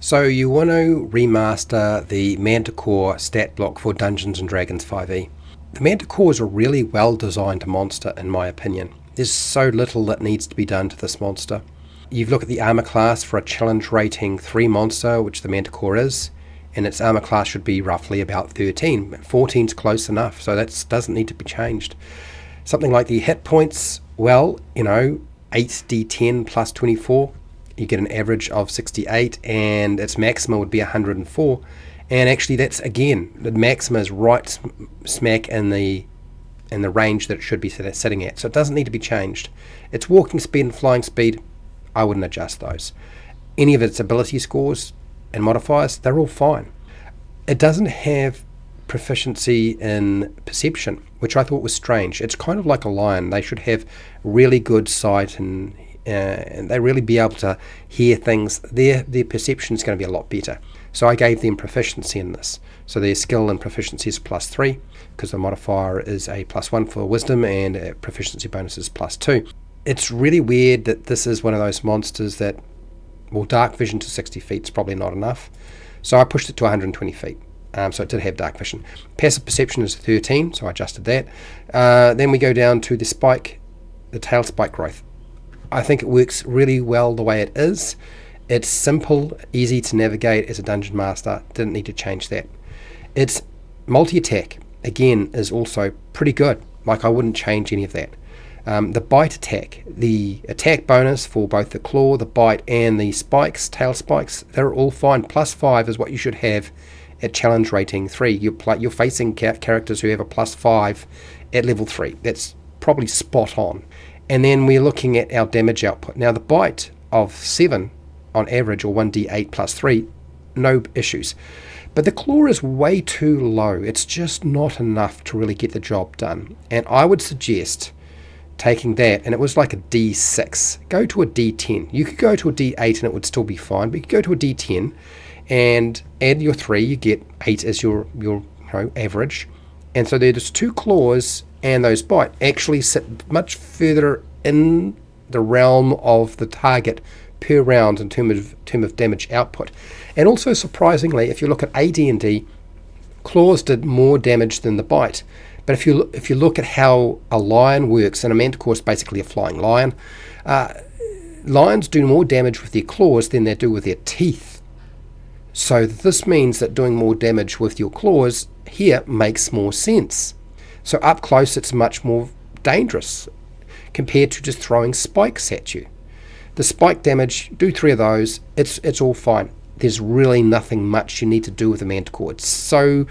So you want to remaster the Manticore stat block for Dungeons & Dragons 5e. The Manticore is a really well designed monster in my opinion. There's so little that needs to be done to this monster. You look at the armor class for a challenge rating 3 monster, which the Manticore is, and its armor class should be roughly about 13. 14 is close enough, so that doesn't need to be changed. Something like the hit points, well, 8d10 plus 24. You get an average of 68, and its maxima would be 104. And actually, that's again, the maxima is right smack in the range that it should be sitting at. So it doesn't need to be changed. Its walking speed and flying speed, I wouldn't adjust those. Any of its ability scores and modifiers, they're all fine. It doesn't have proficiency in perception, which I thought was strange. It's kind of like a lion. They should have really good sight and they really be able to hear things. Their perception is going to be a lot better. So I gave them proficiency in this. So their skill and proficiency is +3, because the modifier is a +1 for wisdom and a proficiency bonus is +2. It's really weird that this is one of those monsters that, well, dark vision to 60 feet is probably not enough. So I pushed it to 120 feet. So it did have dark vision. Passive perception is 13, so I adjusted that. Then we go down to the tail spike growth. I think it works really well the way it is. It's simple, easy to navigate as a dungeon master. Didn't need to change that. Its multi-attack, again, is also pretty good. Like, I wouldn't change any of that. The bite attack, the attack bonus for both the claw, the bite, and the spikes, tail spikes, they're all fine. +5 is what you should have at challenge rating 3. You're facing characters who have a +5 at level 3. That's probably spot on. And then we're looking at our damage output. Now, the bite of 7 on average, or 1d8 +3, no issues. But the claw is way too low. It's just not enough to really get the job done. And I would suggest taking that, and it was like a D6. Go to a D10. You could go to a D8 and it would still be fine, but you could go to a D10 and add your 3. You get 8 as your average. And so there's 2 claws, and those bite actually sit much further in the realm of the target per round in terms of damage output. And also, surprisingly, if you look at AD&D, claws did more damage than the bite. But if you look at how a lion works, and a manticore is basically a flying lion, lions do more damage with their claws than they do with their teeth. So this means that doing more damage with your claws here makes more sense. So up close, it's much more dangerous compared to just throwing spikes at you. The spike damage, do 3 of those, it's all fine. There's really nothing much you need to do with the Manticore. It's so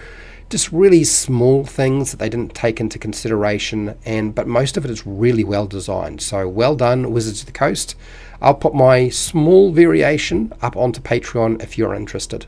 just really small things that they didn't take into consideration, but most of it is really well designed. So well done, Wizards of the Coast. I'll put my small variation up onto Patreon if you're interested.